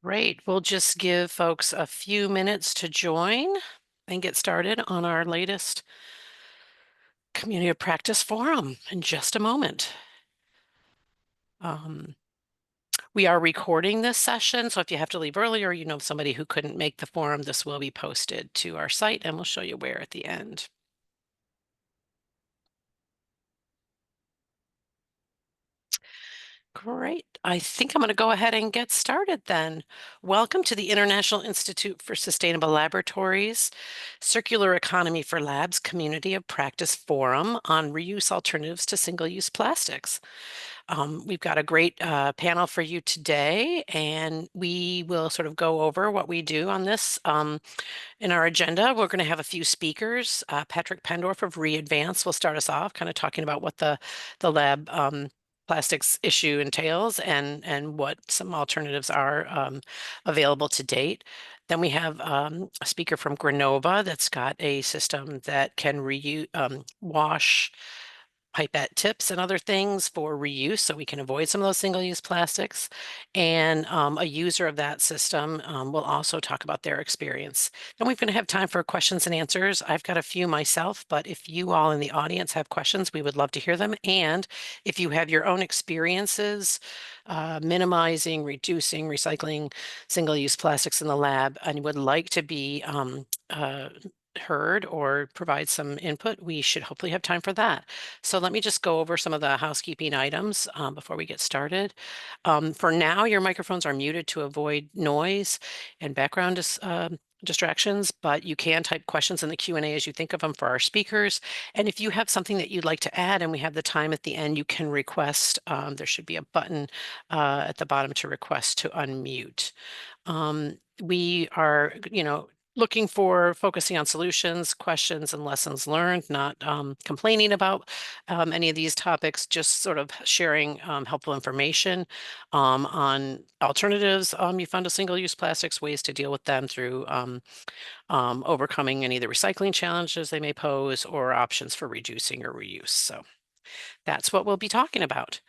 Great. We'll just give folks a few minutes to join and get started on our latest Community of Practice forum in just a moment. Um, we are recording this session, so if you have to leave early or you know somebody who couldn't make the forum, this will be posted to our site and we'll show you where at the end. Great. I think I'm going to go ahead and get started then. Welcome to the International Institute for Sustainable Laboratories Circular Economy for Labs Community of Practice Forum on Reuse Alternatives to Single-Use Plastics. We've got a great panel for you today, and we will sort of go over what we do on this. In our agenda, we're going to have a few speakers. Patrick Penndorf of ReAdvance will start us off, kind of talking about what the lab plastics issue entails and what some alternatives are available to date. Then we have a speaker from Grenova that's got a system that can wash pipette tips and other things for reuse so we can avoid some of those single-use plastics. And a user of that system will also talk about their experience. Then we're going to have time for questions and answers. I've got a few myself, but if you all in the audience have questions, we would love to hear them. And if you have your own experiences minimizing, reducing, recycling single-use plastics in the lab and would like to be heard or provide some input, we should hopefully have time for that. So let me just go over some of the housekeeping items before we get started. For now, your microphones are muted to avoid noise and background distractions, but you can type questions in the Q&A as you think of them for our speakers. And if you have something that you'd like to add and we have the time at the end, you can request, there should be a button at the bottom to request to unmute. We are, looking for focusing on solutions, questions, and lessons learned, not complaining about any of these topics, just sort of sharing helpful information on alternatives you found to single-use plastics, ways to deal with them through overcoming any of the recycling challenges they may pose, or options for reducing or reuse. So that's what we'll be talking about.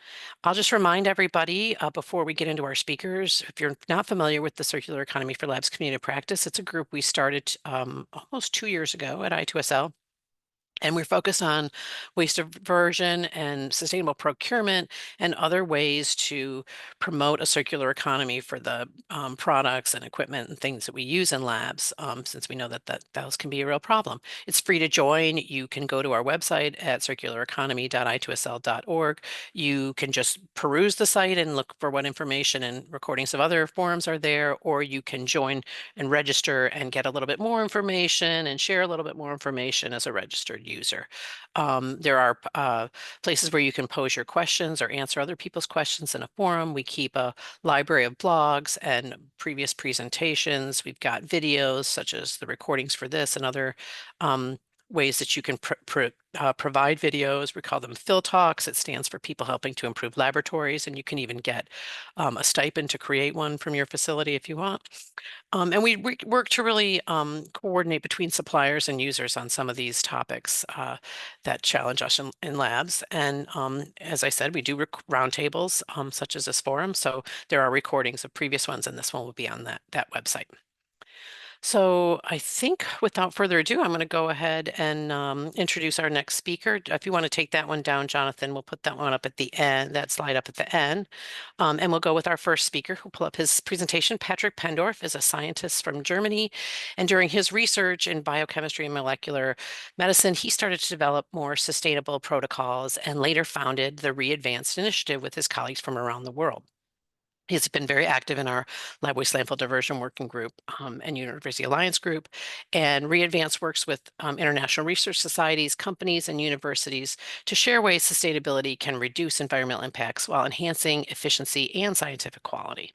I'll just remind everybody before we get into our speakers, if you're not familiar with the Circular Economy for Labs Community of Practice, it's a group we started almost 2 years ago at I2SL. And we're focused on waste diversion and sustainable procurement and other ways to promote a circular economy for the products and equipment and things that we use in labs, since we know that those can be a real problem. It's free to join. You can go to our website at circulareconomy.i2sl.org. You can just peruse the site and look for what information and recordings of other forums are there, or you can join and register and get a little bit more information and share a little bit more information as a registered user. There are places where you can pose your questions or answer other people's questions in a forum. We keep a library of blogs and previous presentations. We've got videos such as the recordings for this and other ways that you can provide videos. We call them Phil Talks. It stands for People Helping to Improve Laboratories, and you can even get a stipend to create one from your facility if you want. And we work to really coordinate between suppliers and users on some of these topics that challenge us in labs. And as I said, we do roundtables such as this forum. So there are recordings of previous ones, and this one will be on that website. So I think without further ado, I'm going to go ahead and introduce our next speaker. If you want to take that one down, Jonathan, we'll put that one up at the end, that slide up at the end. And we'll go with our first speaker who'll pull up his presentation. Patrick Penndorf is a scientist from Germany. And during his research in biochemistry and molecular medicine, he started to develop more sustainable protocols and later founded the ReAdvance initiative with his colleagues from around the world. He's been very active in our Lab Waste Landfill Diversion Working Group and University Alliance Group. And ReAdvance works with international research societies, companies, and universities to share ways sustainability can reduce environmental impacts while enhancing efficiency and scientific quality.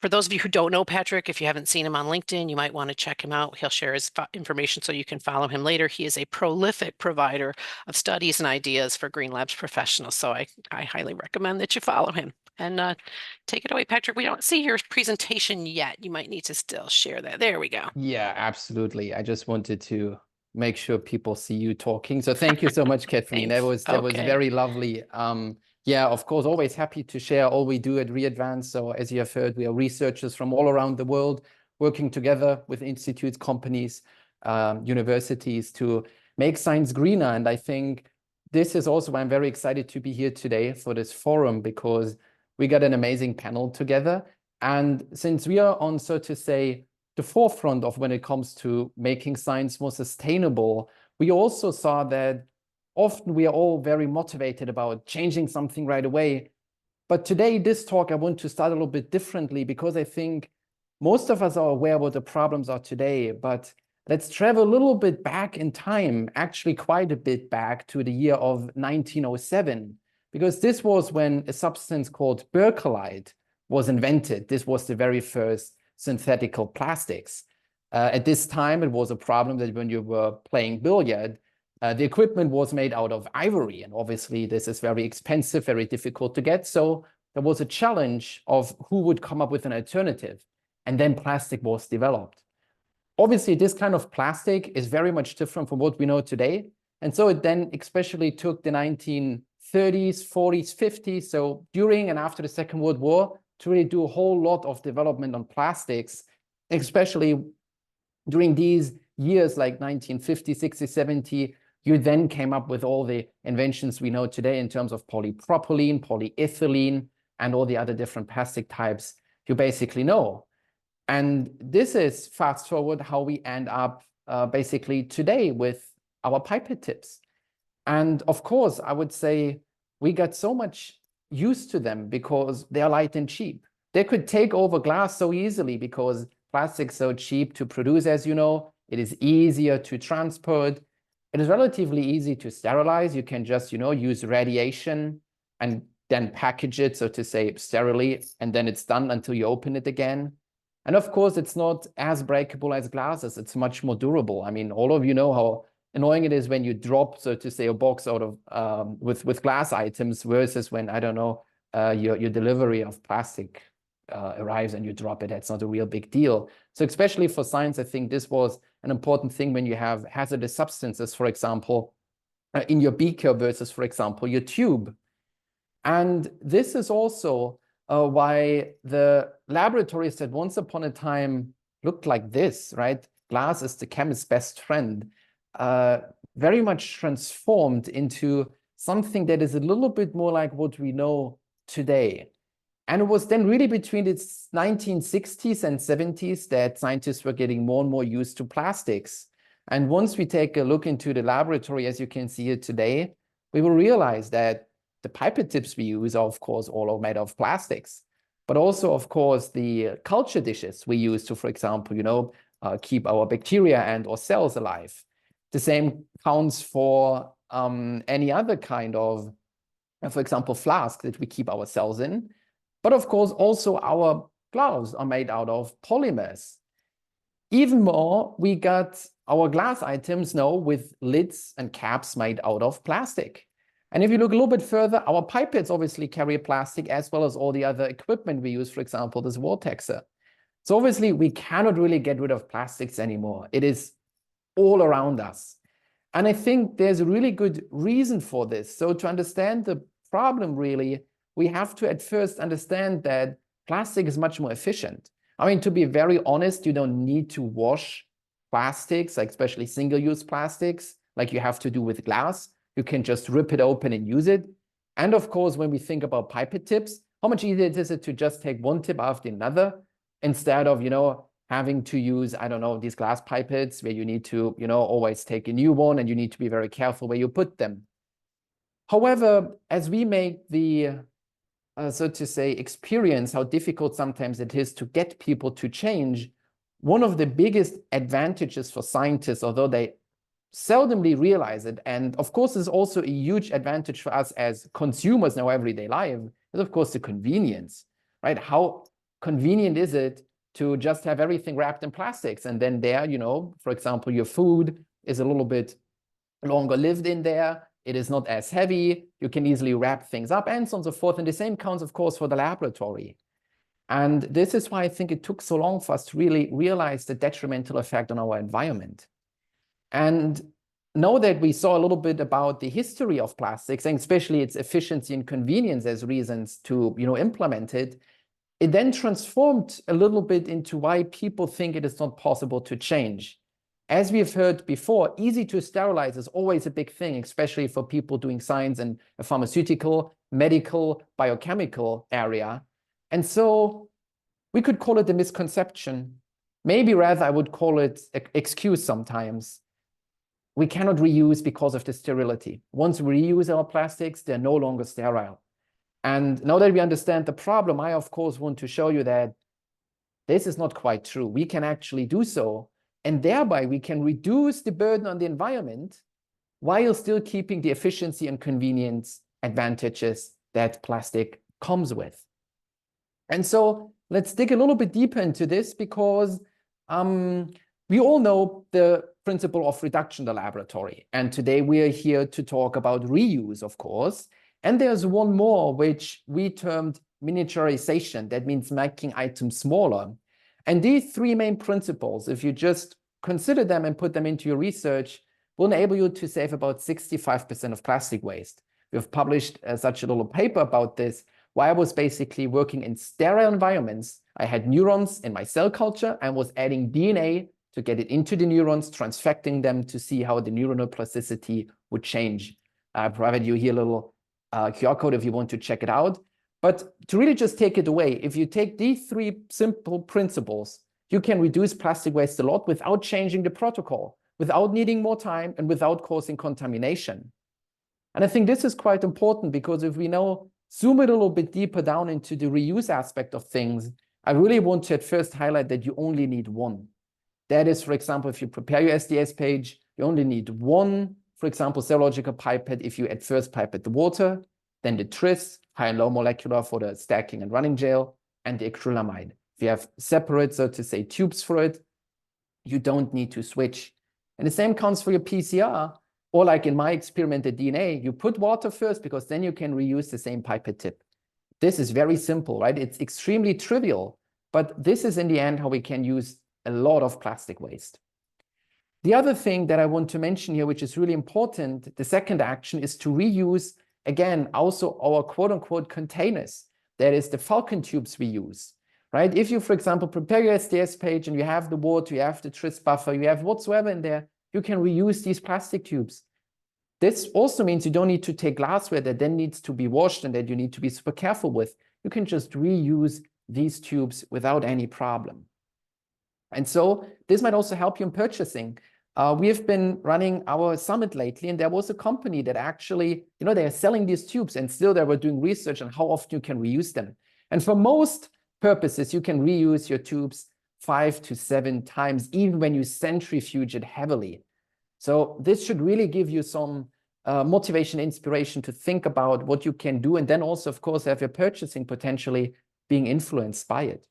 For those of you who don't know Patrick, if you haven't seen him on LinkedIn, you might want to check him out. He'll share his information so you can follow him later. He is a prolific provider of studies and ideas for Green Labs professionals, so I highly recommend that you follow him. And take it away, Patrick. We don't see your presentation yet. You might need to still share that. There we go. Yeah, absolutely. I just wanted to make sure people see you talking. So thank you so much, Kathleen. Thanks. That was Okay. very lovely. Yeah, of course, always happy to share all we do at ReAdvance. So as you have heard, we are researchers from all around the world working together with institutes, companies, universities to make science greener. And I think this is also why I'm very excited to be here today for this forum, because we got an amazing panel together. And since we are on, so to say, the forefront of when it comes to making science more sustainable, we also saw that often we are all very motivated about changing something right away. But today, this talk, I want to start a little bit differently, because I think most of us are aware what the problems are today. But let's travel a little bit back in time, actually quite a bit back to the year of 1907, because this was when a substance called percolite was invented. This was the very first synthetical plastics. At this time, it was a problem that when you were playing billiard, the equipment was made out of ivory, and obviously this is very expensive, very difficult to get. So there was a challenge of who would come up with an alternative, and then plastic was developed. Obviously, this kind of plastic is very much different from what we know today. And so it then especially took the 1930s, 40s, 50s, so during and after the Second World War, to really do a whole lot of development on plastics, especially during these years like 1950, 60, 70, you then came up with all the inventions we know today in terms of polypropylene, polyethylene, and all the other different plastic types you basically know. And this is fast forward how we end up basically today with our pipette tips. And of course, I would say we got so much used to them because they are light and cheap. They could take over glass so easily because plastic's so cheap to produce, as you know. It is easier to transport. It is relatively easy to sterilize. You can just, use radiation and then package it, so to say, sterilely, and then it's done until you open it again. And of course, it's not as breakable as glasses. It's much more durable. I mean, all of you know how annoying it is when you drop, so to say, a box out of with glass items versus when, I don't know, your delivery of plastic arrives and you drop it. That's not a real big deal. So especially for science, I think this was an important thing when you have hazardous substances, for example, in your beaker versus, for example, your tube. And this is also why the laboratories that once upon a time looked like this, right? Glass is the chemist's best friend, very much transformed into something that is a little bit more like what we know today. And it was then really between the 1960s and 70s that scientists were getting more and more used to plastics. And once we take a look into the laboratory, as you can see here today, we will realize that the pipette tips we use are, of course, all made of plastics. But also, of course, the culture dishes we use to, for example, keep our bacteria and or cells alive. The same counts for any other kind of, for example, flask that we keep our cells in. But of course, also our gloves are made out of polymers. Even more, we got our glass items now with lids and caps made out of plastic. And if you look a little bit further, our pipettes obviously carry plastic as well as all the other equipment we use, for example, this vortexer. So obviously, we cannot really get rid of plastics anymore. It is all around us. And I think there's a really good reason for this. So to understand the problem, really, we have to at first understand that plastic is much more efficient. I mean, to be very honest, you don't need to wash plastics, like especially single-use plastics, like you have to do with glass. You can just rip it open and use it. And of course, when we think about pipette tips, how much easier is it to just take one tip after another instead of, having to use, I don't know, these glass pipettes where you need to, always take a new one and you need to be very careful where you put them. However, as we make the so to say, experience how difficult sometimes it is to get people to change, one of the biggest advantages for scientists, although they seldomly realize it, and of course is also a huge advantage for us as consumers in our everyday life, is of course the convenience, right? How convenient is it to just have everything wrapped in plastics, and then there, for example, your food is a little bit longer lived in there. It is not as heavy. You can easily wrap things up and so on and so forth. And the same counts, of course, for the laboratory. And this is why I think it took so long for us to really realize the detrimental effect on our environment. And now that we saw a little bit about the history of plastics, and especially its efficiency and convenience as reasons to, implement it, it then transformed a little bit into why people think it is not possible to change. As we've heard before, easy to sterilize is always a big thing, especially for people doing science in a pharmaceutical, medical, biochemical area. And so we could call it a misconception. Maybe rather I would call it an excuse sometimes. We cannot reuse because of the sterility. Once we reuse our plastics, they're no longer sterile. And now that we understand the problem, I, of course, want to show you that this is not quite true. We can actually do so. And thereby, we can reduce the burden on the environment while still keeping the efficiency and convenience advantages that plastic comes with. And so let's dig a little bit deeper into this because we all know the principle of reduction in the laboratory. And today we are here to talk about reuse, of course. And there's one more, which we termed miniaturization. That means making items smaller. And these three main principles, if you just consider them and put them into your research, will enable you to save about 65% of plastic waste. We've published such a little paper about this, where I was basically working in sterile environments. I had neurons in my cell culture and was adding DNA to get it into the neurons, transfecting them to see how the neuronal plasticity would change. I provided you here a little QR code if you want to check it out. But to really just take it away, if you take these three simple principles, you can reduce plastic waste a lot without changing the protocol, without needing more time, and without causing contamination. And I think this is quite important because if we now zoom it a little bit deeper down into the reuse aspect of things, I really want to at first highlight that you only need one. That is, for example, if you prepare your SDS page, you only need one, for example, serological pipette if you at first pipette the water, then the tris, high and low molecular for the stacking and running gel, and the acrylamide. If you have separate, so to say, tubes for it, you don't need to switch. And the same counts for your PCR, or like in my experiment, the DNA, you put water first because then you can reuse the same pipette tip. This is very simple, right? It's extremely trivial, but this is in the end how we can use a lot of plastic waste. The other thing that I want to mention here, which is really important, the second action is to reuse, again, also our quote-unquote containers. That is the Falcon tubes we use, right? If you, for example, prepare your SDS page and you have the water, you have the tris buffer, you have whatsoever in there, you can reuse these plastic tubes. This also means you don't need to take glassware that then needs to be washed and that you need to be super careful with. You can just reuse these tubes without any problem. And so this might also help you in purchasing. We have been running our summit lately, and there was a company that actually, they are selling these tubes, and still they were doing research on how often you can reuse them. And for most purposes, you can reuse your tubes 5 to 7 times, even when you centrifuge it heavily. So this should really give you some motivation, inspiration to think about what you can do, and then also, of course, have your purchasing potentially being influenced by it.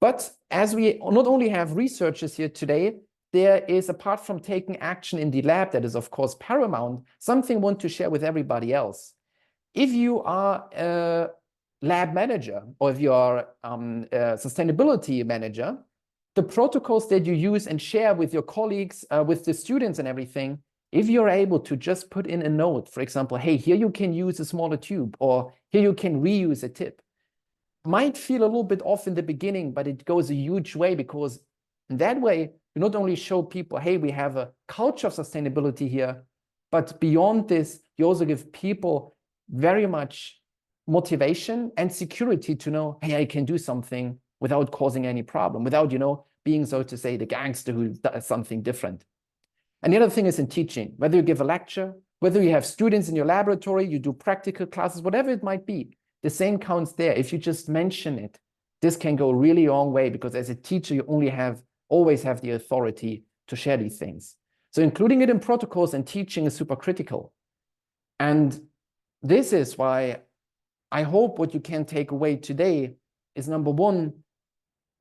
But as we not only have researchers here today, there is, apart from taking action in the lab, that is, of course, paramount, something I want to share with everybody else. If you are a lab manager or if you are a sustainability manager, the protocols that you use and share with your colleagues, with the students and everything, if you're able to just put in a note, for example, hey, here you can use a smaller tube, or here you can reuse a tip, might feel a little bit off in the beginning, but it goes a huge way, because in that way, you not only show people, hey, we have a culture of sustainability here, but beyond this, you also give people very much motivation and security to know, hey, I can do something without causing any problem, without, being, so to say, the gangster who does something different. And the other thing is in teaching, whether you give a lecture, whether you have students in your laboratory, you do practical classes, whatever it might be, the same counts there. If you just mention it, this can go really a long way, because as a teacher, you always have the authority to share these things. So including it in protocols and teaching is super critical. And this is why I hope what you can take away today is, number one,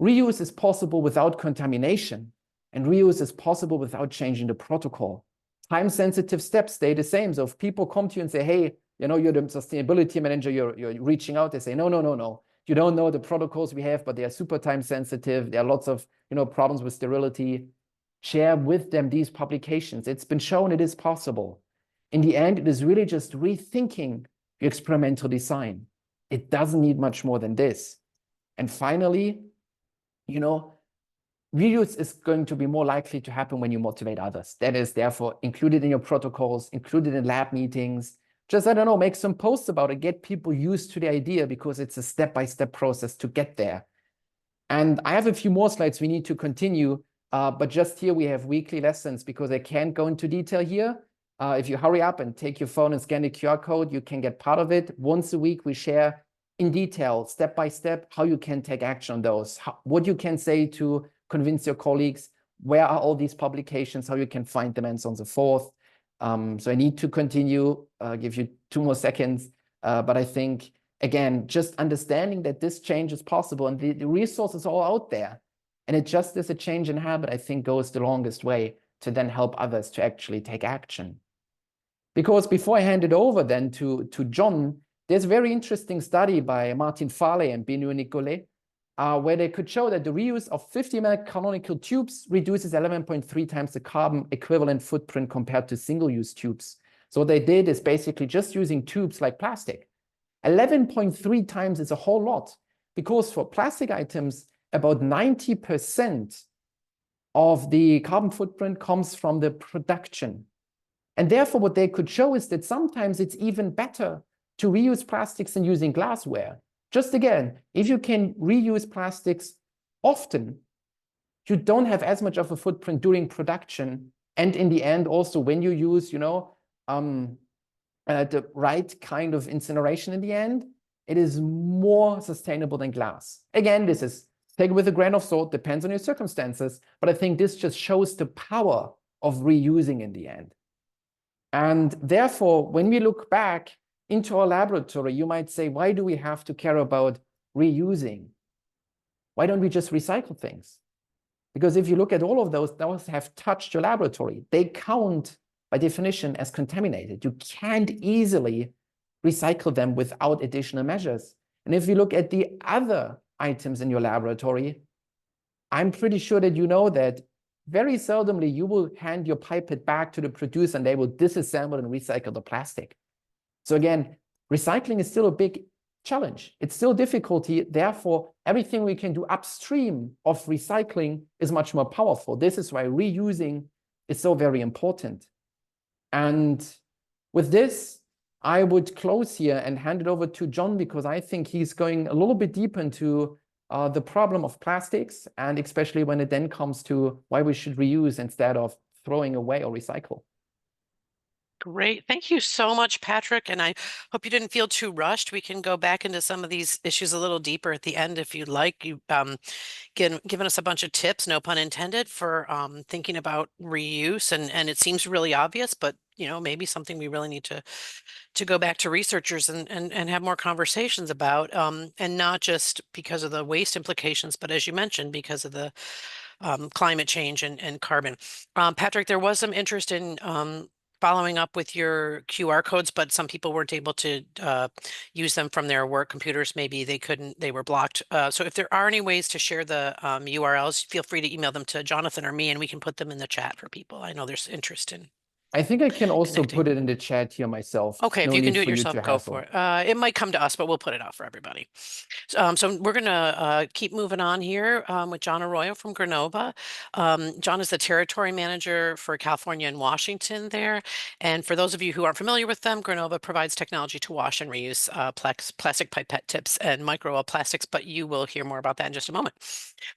reuse is possible without contamination, and reuse is possible without changing the protocol. Time-sensitive steps stay the same. So if people come to you and say, hey, you're the sustainability manager, you're reaching out, they say, no. You don't know the protocols we have, but they are super time sensitive. There are lots of, problems with sterility. share with them these publications. It's been shown it is possible. In the end, it is really just rethinking your experimental design. It doesn't need much more than this. And finally, you know, reuse is going to be more likely to happen when you motivate others. That is therefore included in your protocols, included in lab meetings. Just, I don't know, make some posts about it, get people used to the idea because it's a step-by-step process to get there. And I have a few more slides we need to continue, but just here we have weekly lessons because I can't go into detail here. If you hurry up and take your phone and scan the QR code, you can get part of it. Once a week, we share in detail, step by step, how you can take action on those, what you can say to convince your colleagues, where are all these publications, how you can find them, and so on and so forth. So I need to continue, give you 2 more seconds, but I think, again, just understanding that this change is possible and the resources are all out there. And it just is a change in habit, I think, goes the longest way to then help others to actually take action. Because before I hand it over then to Jon, there's a very interesting study by Martin Farley and Benoît Nicolet, where they could show that the reuse of 50 ml canonical tubes reduces 11.3 times the carbon equivalent footprint compared to single-use tubes. So what they did is basically just using tubes like plastic. 11.3 times is a whole lot, because for plastic items, about 90% of the carbon footprint comes from the production. And therefore, what they could show is that sometimes it's even better to reuse plastics than using glassware. Just again, if you can reuse plastics often, you don't have as much of a footprint during production. And in the end, also when you use, the right kind of incineration in the end, it is more sustainable than glass. Again, this is take it with a grain of salt, depends on your circumstances, but I think this just shows the power of reusing in the end. And therefore, when we look back into our laboratory, you might say, why do we have to care about reusing? Why don't we just recycle things? Because if you look at all of those have touched your laboratory. They count by definition as contaminated. You can't easily recycle them without additional measures. And if you look at the other items in your laboratory, I'm pretty sure that you know that very seldomly you will hand your pipette back to the producer and they will disassemble and recycle the plastic. So again, recycling is still a big challenge. It's still difficulty. Therefore, everything we can do upstream of recycling is much more powerful. This is why reusing is so very important. And with this, I would close here and hand it over to Jon, because I think he's going a little bit deep into the problem of plastics, and especially when it then comes to why we should reuse instead of throwing away or recycle. Great. Thank you so much, Patrick. And I hope you didn't feel too rushed. We can go back into some of these issues a little deeper at the end if you'd like. You've given us a bunch of tips, no pun intended, for thinking about reuse. And it seems really obvious, but maybe something we really need to go back to researchers and have more conversations about, and not just because of the waste implications, but as you mentioned, because of the climate change and carbon. Patrick, there was some interest in following up with your QR codes, but some people weren't able to use them from their work computers. Maybe they were blocked. So if there are any ways to share the URLs, feel free to email them to Jonathan or me, and we can put them in the chat for people. I know there's interest in I think I can also connecting. put it in the chat here myself. Okay, if No you can need do it for you yourself, to go for hassle. it. It might come to us, but we'll put it out for everybody. So we're going to keep moving on here with Jon Arroyo from Grenova. Jon is the territory manager for California and Washington there. And for those of you who aren't familiar with them, Grenova provides technology to wash and reuse plastic pipette tips and microplastics, but you will hear more about that in just a moment.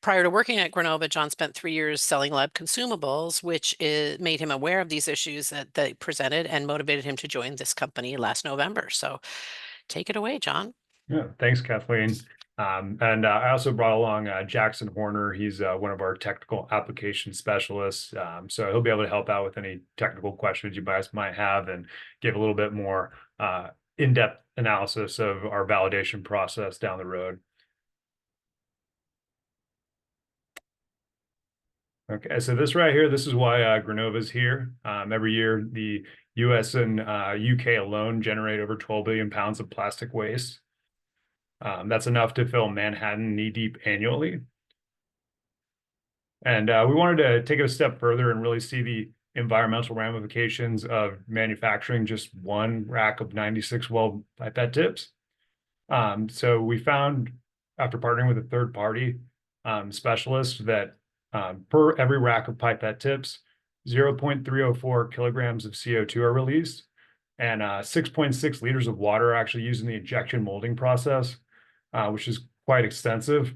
Prior to working at Grenova, Jon spent 3 years selling lab consumables, which made him aware of these issues that they presented and motivated him to join this company last November. So take it away, Jon. Yeah, thanks, Kathleen. And I also brought along Jackson Horner. He's one of our technical application specialists. So he'll be able to help out with any technical questions you guys might have and give a little bit more in-depth analysis of our validation process down the road. Okay, so this right here, this is why Grenova's here. Every year, the US and UK alone generate over 12 billion pounds of plastic waste. That's enough to fill Manhattan knee-deep annually. And we wanted to take it a step further and really see the environmental ramifications of manufacturing just one rack of 96 well pipette tips. So we found, after partnering with a third party specialist, that per every rack of pipette tips, 0.304 kilograms of CO2 are released, and 6.6 liters of water are actually used in the injection molding process, which is quite extensive.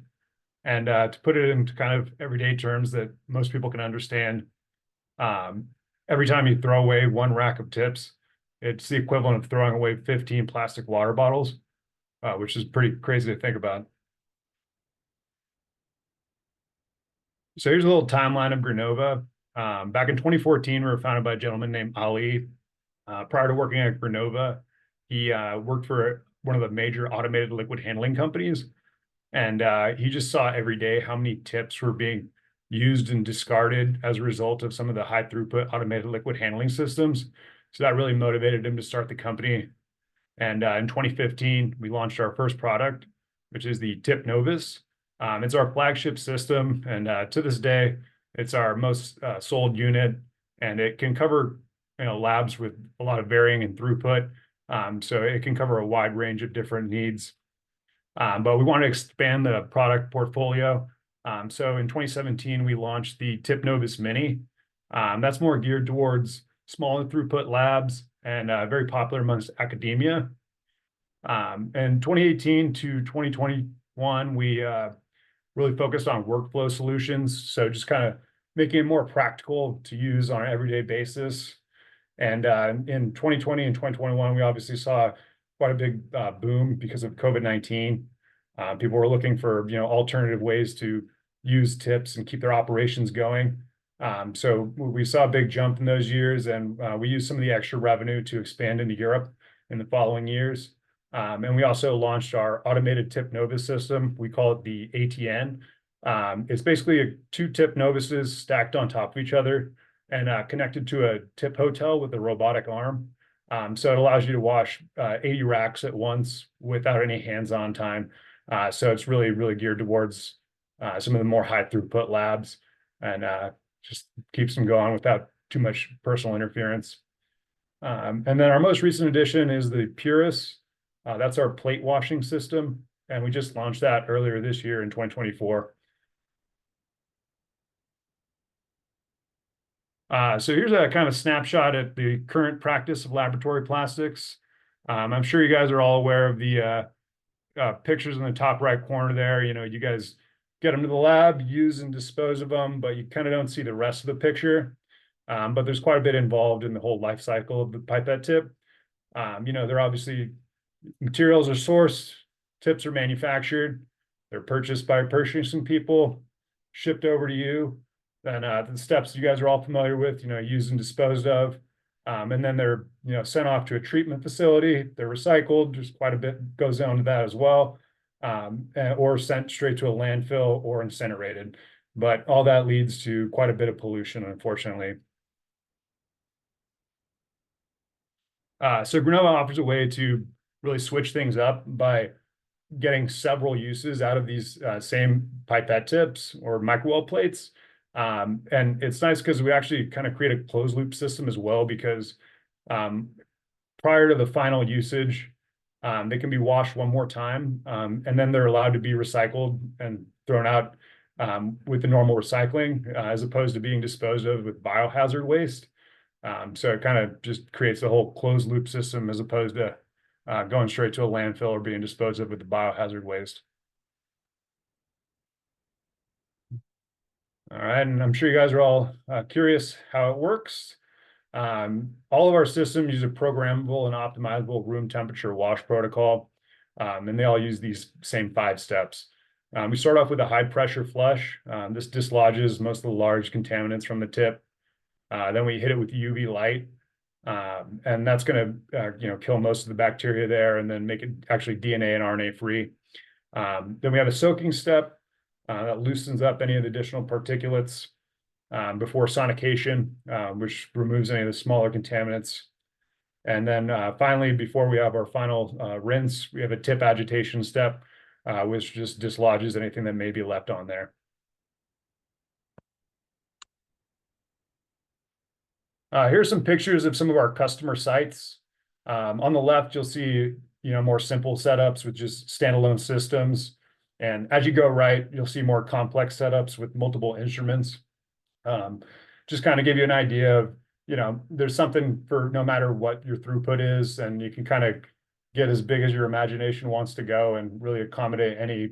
And to put it into kind of everyday terms that most people can understand, every time you throw away one rack of tips, it's the equivalent of throwing away 15 plastic water bottles, which is pretty crazy to think about. So here's a little timeline of Grenova. Back in 2014, we were founded by a gentleman named Ali. Prior to working at Grenova, he worked for one of the major automated liquid handling companies. And he just saw every day how many tips were being used and discarded as a result of some of the high throughput automated liquid handling systems. So that really motivated him to start the company. And in 2015, we launched our first product, which is the Tip Novus. It's our flagship system, and to this day, it's our most sold unit, and it can cover labs with a lot of varying in throughput. So it can cover a wide range of different needs. But we want to expand the product portfolio. So in 2017, we launched the Tip Novus Mini. That's more geared towards smaller throughput labs and very popular amongst academia. And 2018 to 2021, we really focused on workflow solutions. So just kind of making it more practical to use on an everyday basis. And in 2020 and 2021, we obviously saw quite a big boom because of COVID-19. People were looking for alternative ways to use tips and keep their operations going. So we saw a big jump in those years, and we used some of the extra revenue to expand into Europe in the following years. And we also launched our automated Tip Novus system. We call it the ATN. It's basically two Tip Novuses stacked on top of each other and connected to a tip hotel with a robotic arm. So it allows you to wash 80 racks at once without any hands-on time. So it's really, really geared towards some of the more high throughput labs, and just keeps them going without too much personal interference. And then our most recent addition is the Purus. That's our plate washing system, and we just launched that earlier this year in 2024. So here's a kind of snapshot at the current practice of laboratory plastics. I'm sure you guys are all aware of the pictures in the top right corner there. You guys get them to the lab, use and dispose of them, but you kind of don't see the rest of the picture. But there's quite a bit involved in the whole life cycle of the pipette tip. They're obviously, materials are sourced, tips are manufactured, they're purchased by purchasing people, shipped over to you. Then the steps you guys are all familiar with, used and disposed of. And then they're, sent off to a treatment facility. They're recycled. Just quite a bit goes on to that as well. Or sent straight to a landfill or incinerated. But all that leads to quite a bit of pollution, unfortunately. So Grenova offers a way to really switch things up by getting several uses out of these same pipette tips or microwell plates. And it's nice because we actually kind of create a closed loop system as well, because prior to the final usage, they can be washed one more time, and then they're allowed to be recycled and thrown out with the normal recycling, as opposed to being disposed of with biohazard waste. So it kind of just creates a whole closed loop system as opposed to going straight to a landfill or being disposed of with the biohazard waste. All right, and I'm sure you guys are all curious how it works. All of our systems use a programmable and optimizable room temperature wash protocol, and they all use these same 5 steps. We start off with a high pressure flush. This dislodges most of the large contaminants from the tip. Then we hit it with UV light, and that's going to kill most of the bacteria there, and then make it actually DNA and RNA free. Then we have a soaking step that loosens up any of the additional particulates before sonication, which removes any of the smaller contaminants. And then finally, before we have our final rinse, we have a tip agitation step, which just dislodges anything that may be left on there. Here's some pictures of some of our customer sites. On the left, you'll see, more simple setups with just standalone systems. And as you go right, you'll see more complex setups with multiple instruments. Just kind of give you an idea of, there's something for no matter what your throughput is, and you can kind of get as big as your imagination wants to go and really accommodate any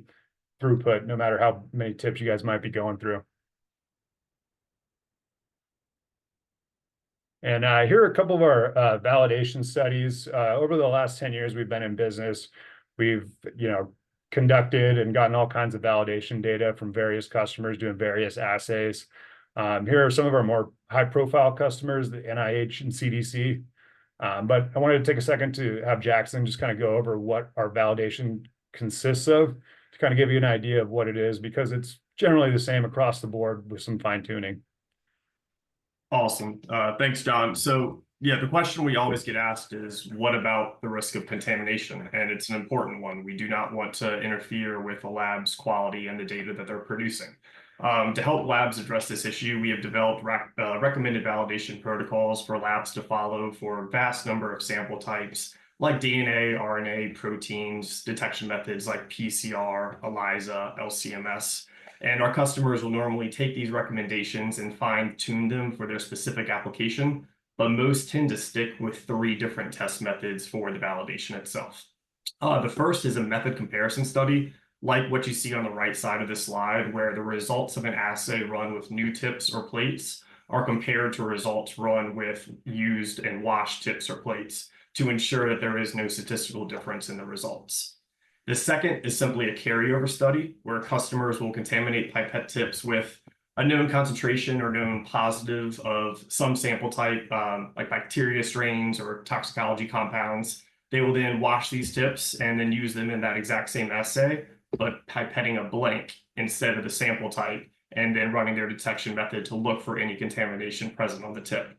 throughput, no matter how many tips you guys might be going through. And here are a couple of our validation studies. Over the last 10 years we've been in business, we've conducted and gotten all kinds of validation data from various customers doing various assays. Here are some of our more high-profile customers, the NIH and CDC. But I wanted to take a second to have Jackson just kind of go over what our validation consists of, to kind of give you an idea of what it is, because it's generally the same across the board with some fine-tuning. Awesome. Thanks, John. So yeah, the question we always get asked is, what about the risk of contamination? And it's an important one. We do not want to interfere with a lab's quality and the data that they're producing. To help labs address this issue, we have developed recommended validation protocols for labs to follow for a vast number of sample types, like DNA, RNA, proteins, detection methods like PCR, ELISA, LC-MS. And our customers will normally take these recommendations and fine-tune them for their specific application, but most tend to stick with 3 different test methods for the validation itself. The first is a method comparison study, like what you see on the right side of the slide, where the results of an assay run with new tips or plates are compared to results run with used and washed tips or plates to ensure that there is no statistical difference in the results. The second is simply a carryover study, where customers will contaminate pipette tips with a known concentration or known positive of some sample type, like bacteria strains or toxicology compounds. They will then wash these tips and then use them in that exact same assay, but pipetting a blank instead of the sample type, and then running their detection method to look for any contamination present on the tip.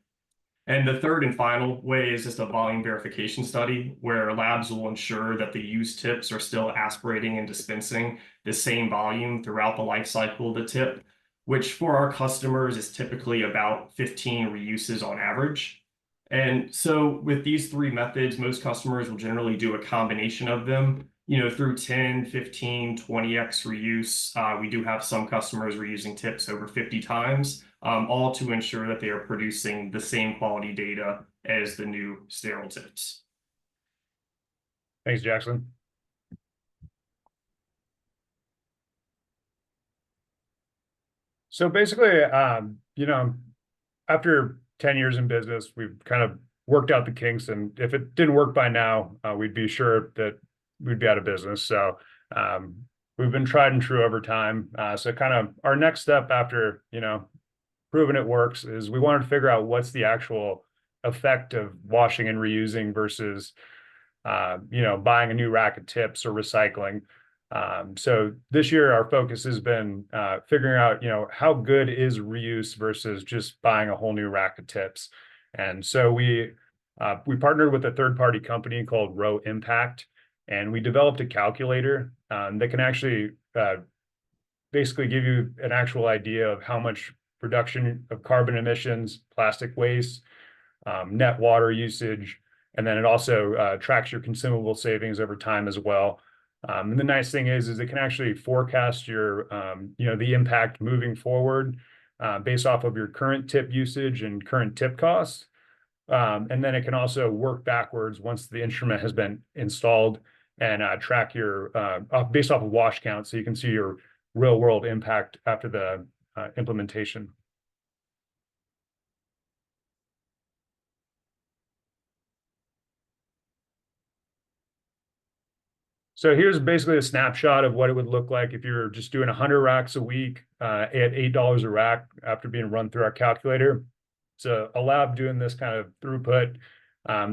And the third and final way is just a volume verification study, where labs will ensure that the used tips are still aspirating and dispensing the same volume throughout the life cycle of the tip, which for our customers is typically about 15 reuses on average. And so with these 3 methods, most customers will generally do a combination of them, through 10, 15, 20x reuse. We do have some customers reusing tips over 50 times. All to ensure that they are producing the same quality data as the new sterile tips. Thanks, Jackson. So basically, after 10 years in business, we've kind of worked out the kinks, and if it didn't work by now, we'd be sure that we'd be out of business. So we've been tried and true over time. So kind of our next step after, proving it works is we wanted to figure out what's the actual effect of washing and reusing versus, buying a new rack of tips or recycling. So this year, our focus has been figuring out, how good is reuse versus just buying a whole new rack of tips. And so we partnered with a third-party company called RoImpact, and we developed a calculator that can actually basically give you an actual idea of how much production of carbon emissions, plastic waste, net water usage, and then it also tracks your consumable savings over time as well. And the nice thing is it can actually forecast your, the impact moving forward based off of your current tip usage and current tip costs. And then it can also work backwards once the instrument has been installed and track your based off of wash count, so you can see your real world impact after the implementation. So here's basically a snapshot of what it would look like if you're just doing 100 racks a week at $8 a rack after being run through our calculator. So a lab doing this kind of throughput,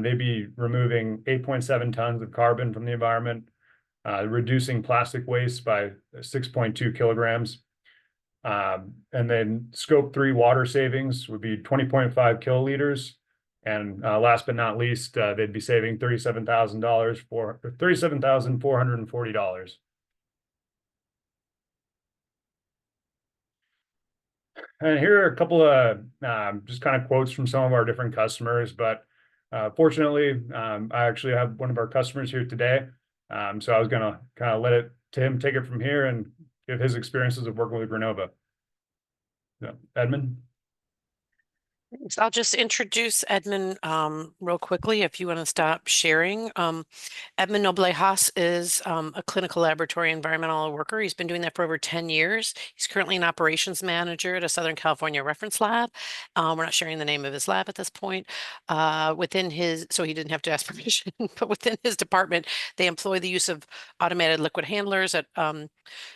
they'd be removing 8.7 tons of carbon from the environment, reducing plastic waste by 6.2 kilograms. And then scope 3 water savings would be 20.5 kiloliters. And last but not least, they'd be saving $37,440. And here are a couple of just kind of quotes from some of our different customers, but fortunately, I actually have one of our customers here today. So I was gonna kind of let it to him take it from here and give his experiences of working with Grenova. So, Edmond. Thanks. I'll just introduce Edmond real quickly if you want to stop sharing. Edmond Noblejas is a clinical laboratory environmental worker. He's been doing that for over 10 years. He's currently an operations manager at a Southern California reference lab. We're not sharing the name of his lab at this point. Within his, so he didn't have to ask permission, but within his department, they employ the use of automated liquid handlers that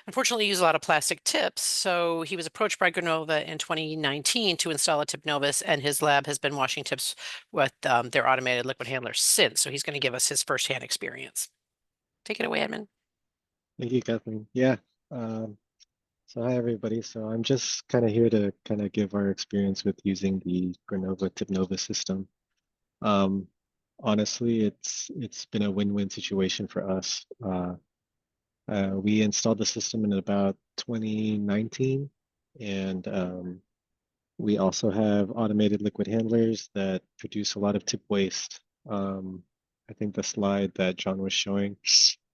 unfortunately use a lot of plastic tips. So he was approached by Grenova in 2019 to install a tip Novus, and his lab has been washing tips with their automated liquid handlers since. So he's going to give us his firsthand experience. Take it away, Edmond. Thank you, Kathleen. Yeah. So hi, everybody. So I'm just kind of here to kind of give our experience with using the Grenova Tip Nova system. Honestly, it's been a win-win situation for us. We installed the system in about 2019, and we also have automated liquid handlers that produce a lot of tip waste. I think the slide that John was showing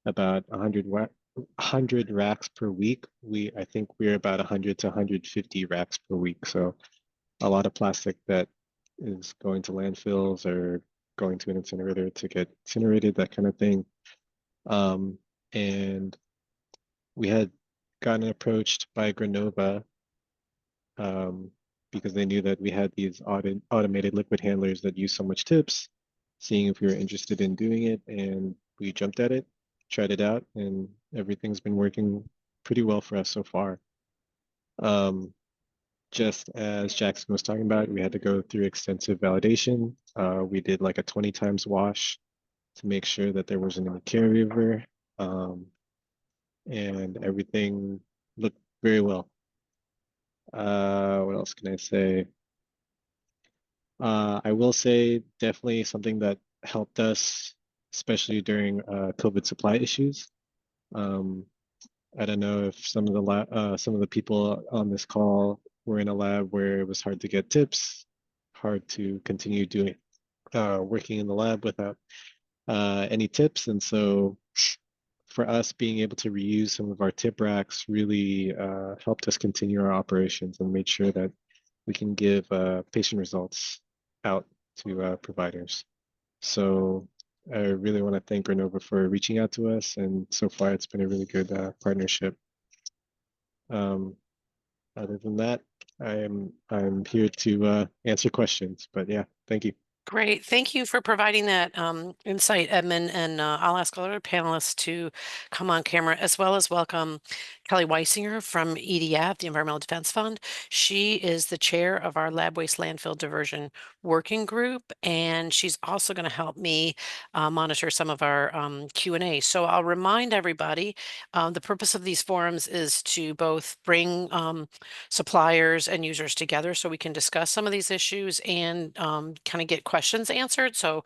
about 100 racks per week. I think we're about 100 to 150 racks per week. So a lot of plastic that is going to landfills or going to an incinerator to get incinerated, that kind of thing. And we had gotten approached by Grenova because they knew that we had these automated liquid handlers that use so much tips, seeing if we were interested in doing it, and we jumped at it, tried it out, and everything's been working pretty well for us so far. Just as Jackson was talking about, we had to go through extensive validation. We did like a 20 times wash to make sure that there wasn't any carryover, and everything looked very well. What else can I say? I will say definitely something that helped us, especially during COVID supply issues. I don't know if some of the people on this call were in a lab where it was hard to get tips, hard to continue doing working in the lab without any tips, and so for us, being able to reuse some of our tip racks really helped us continue our operations and made sure that we can give patient results out to providers. So I really want to thank Grenova for reaching out to us, and so far it's been a really good partnership. Other than that, I'm here to answer questions, but yeah, thank you. Great. Thank you for providing that insight, Edmond. And I'll ask other panelists to come on camera, as well as welcome Kelly Weisinger from EDF, the Environmental Defense Fund. She is the chair of our Lab Waste Landfill Diversion Working Group, and she's also going to help me monitor some of our Q&A. So I'll remind everybody, the purpose of these forums is to both bring suppliers and users together so we can discuss some of these issues and kind of get questions answered. So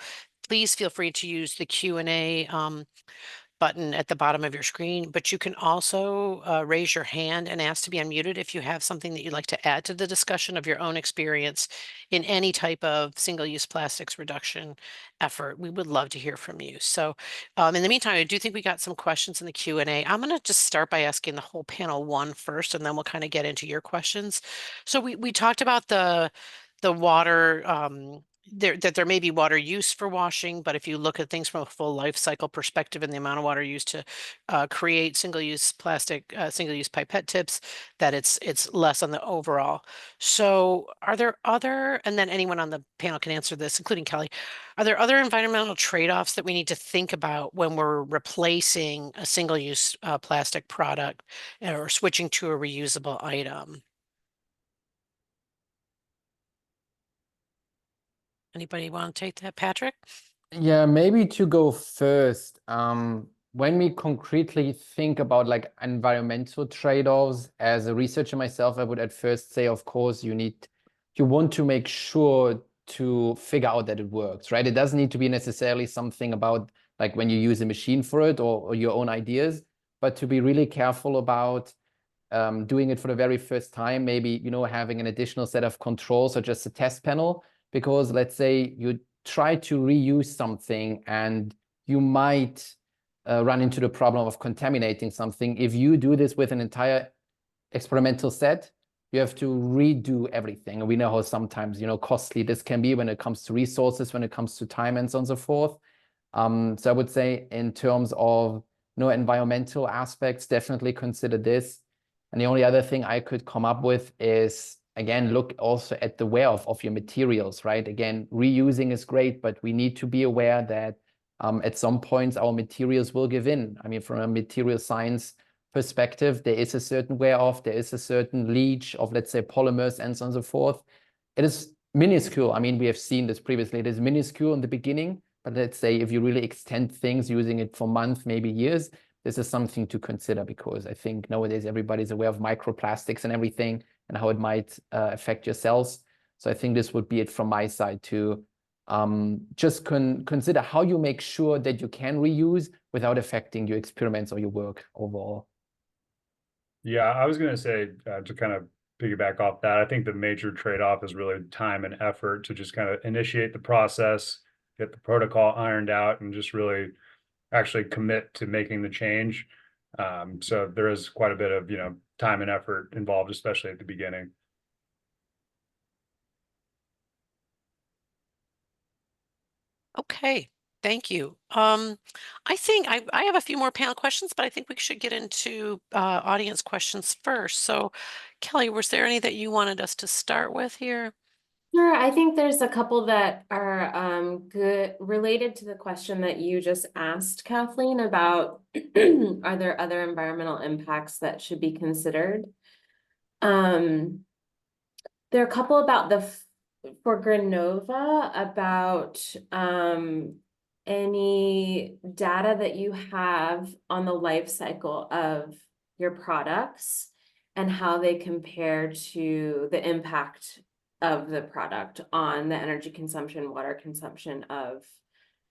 please feel free to use the Q&A button at the bottom of your screen, but you can also raise your hand and ask to be unmuted if you have something that you'd like to add to the discussion of your own experience in any type of single-use plastics reduction effort. We would love to hear from you. So in the meantime, I do think we got some questions in the Q&A. I'm going to just start by asking the whole panel one first, and then we'll kind of get into your questions. So we talked about the water, that there may be water use for washing, but if you look at things from a full life cycle perspective and the amount of water used to create single-use plastic, single-use pipette tips, that it's less on the overall. So are there other, and then anyone on the panel can answer this, including Kelly, are there other environmental trade-offs that we need to think about when we're replacing a single-use plastic product or switching to a reusable item? Anybody want to take that, Patrick? Yeah, maybe to go first. When we concretely think about like environmental trade-offs, as a researcher myself, I would at first say, of course, you want to make sure to figure out that it works, right? It doesn't need to be necessarily something about like when you use a machine for it or your own ideas, but to be really careful about doing it for the very first time, maybe, having an additional set of controls or just a test panel, because let's say you try to reuse something and you might run into the problem of contaminating something. If you do this with an entire experimental set, you have to redo everything. And we know how sometimes, costly this can be when it comes to resources, when it comes to time and so on and so forth. So I would say in terms of, environmental aspects, definitely consider this. And the only other thing I could come up with is, again, look also at the wear of your materials, right? Again, reusing is great, but we need to be aware that at some points our materials will give in. I mean, from a material science perspective, there is a certain wear off, there is a certain leach of, let's say, polymers and so on and so forth. It is minuscule. I mean, we have seen this previously. It is minuscule in the beginning, but let's say if you really extend things using it for months, maybe years, this is something to consider, because I think nowadays everybody's aware of microplastics and everything and how it might affect your cells. So I think this would be it from my side to just consider how you make sure that you can reuse without affecting your experiments or your work overall. Yeah, I was going to say to kind of piggyback off that, I think the major trade-off is really time and effort to just kind of initiate the process, get the protocol ironed out, and just really actually commit to making the change. So there is quite a bit of, time and effort involved, especially at the beginning. Okay, thank you. I think I have a few more panel questions, but I think we should get into audience questions first. So, Kelly, was there any that you wanted us to start with here? Sure, I think there's a couple that are good related to the question that you just asked, Kathleen, about are there other environmental impacts that should be considered? There are a couple about for Grenova about any data that you have on the life cycle of your products and how they compare to the impact of the product on the energy consumption, water consumption of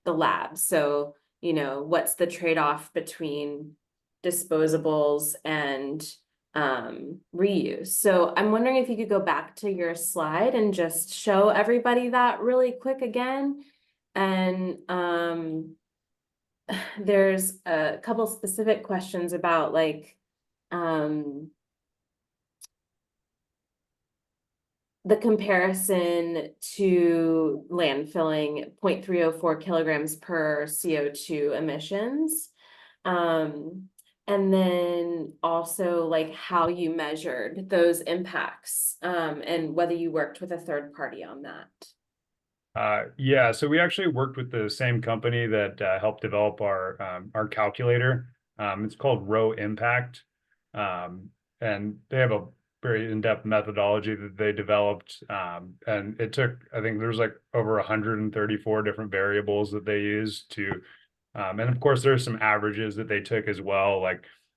the lab. So, what's the trade-off between disposables and reuse? So I'm wondering if you could go back to your slide and just show everybody that really quick again. And there's a couple specific questions about the comparison to landfilling 0.304 kilograms per CO2 emissions. And then also how you measured those impacts and whether you worked with a third party on that. Yeah, so we actually worked with the same company that helped develop our calculator. It's called ReImpact, and they have a very in-depth methodology that they developed, and it took, I think there's over 134 different variables that they used to, and of course there's some averages that they took as well,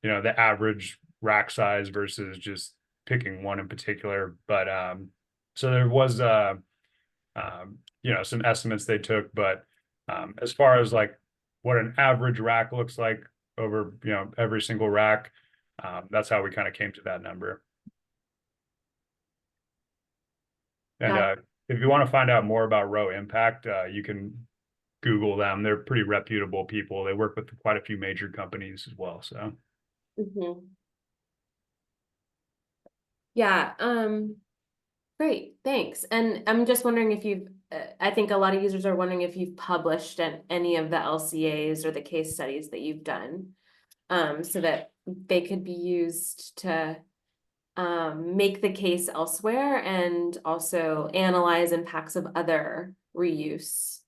the average rack size versus just picking one in particular. But so there was some estimates they took, but as far as what an average rack looks like over every single rack, that's how we kind of came to that number. And if you want to find out more about ReImpact, you can Google them. They're pretty reputable people. They work with quite a few major companies as well. So yeah, great, thanks. And I'm just wondering if you've I think a lot of users are wondering if you've published any of the LCAs or the case studies that you've done, so that they could be used to make the case elsewhere and also analyze impacts of other reuse.